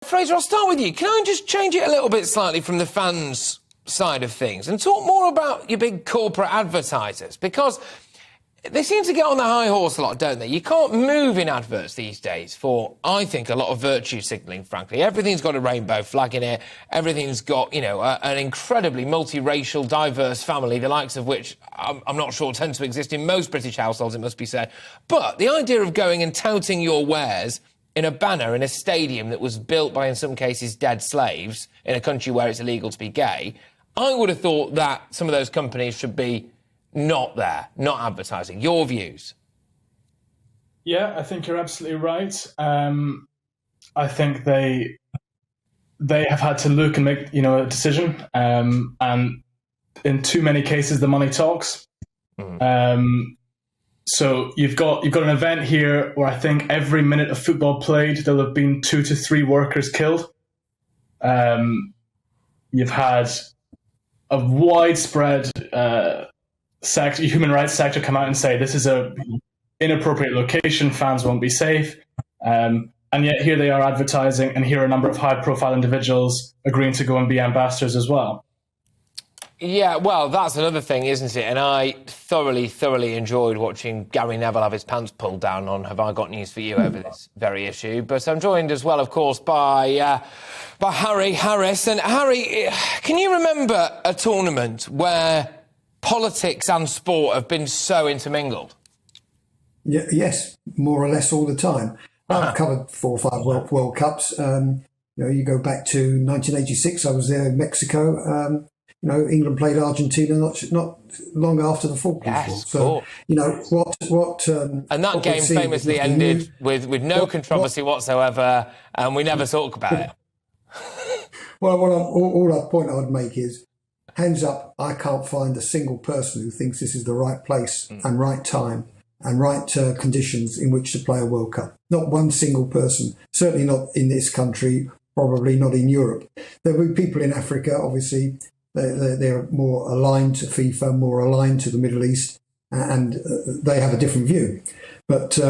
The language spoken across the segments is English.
Fraser, I'll start with you. Can I just change it a little bit slightly from the fans' side of things and talk more about your big corporate advertisers? Because they seem to get on the high horse a lot, don't they? You can't move in adverts these days for, I think, a lot of virtue signalling, frankly. Everything's got a rainbow flag in it. Everything's got, you know, an incredibly multiracial, diverse family, the likes of which I'm not sure tend to exist in most British households, it must be said. But the idea of going and touting your wares in a banner in a stadium that was built by, in some cases, dead slaves in a country where it's illegal to be gay, I would have thought that some of those companies should be not there, not advertising. Your views? Yeah, I think you're absolutely right. I think they have had to look and make, you know, a decision. And in too many cases, the money talks. So you've got an event here where I think every minute of football played, there'll have been 2 to 3 workers killed. You've had a widespread human rights sector come out and say this is a inappropriate location, fans won't be safe. And yet here they are advertising, and here are a number of high-profile individuals agreeing to go and be ambassadors as well. Yeah, well, that's another thing, isn't it? And I thoroughly enjoyed watching Gary Neville have his pants pulled down on Have I Got News For You over this very issue. But I'm joined as well, of course, by Harry Harris. And Harry, can you remember a tournament where politics and sport have been so intermingled? Yeah, yes, more or less all the time. I've covered 4 or 5 World Cups. You know, you go back to 1986, I was there in Mexico. You know, England played Argentina not long after the Falklands War. So, you know, what and that game famously ended with no controversy whatsoever, and we never talk about it. Well, all point I would make is, hands up, I can't find a single person who thinks this is the right place and right time and right conditions in which to play a World Cup. Not one single person, certainly not in this country, probably not in Europe. There will be people in Africa, obviously. They're more aligned to FIFA, more aligned to the Middle East, and they have a different view. But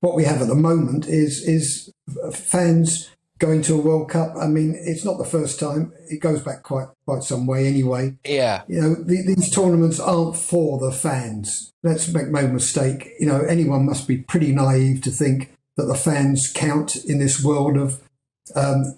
what we have at the moment is fans going to a World Cup. I mean, it's not the first time. It goes back quite some way anyway. Yeah. You know, these tournaments aren't for the fans. Let's make no mistake. You know, anyone must be pretty naive to think that the fans count in this world of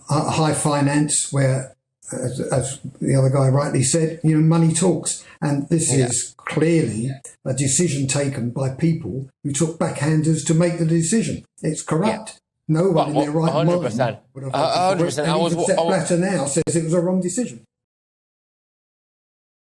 high finance where, as the other guy rightly said, you know, money talks. And this is clearly a decision taken by people who took backhanders to make the decision. It's corrupt. No one in their right 100%. mind would have 100%. Blatter now says it was a wrong decision.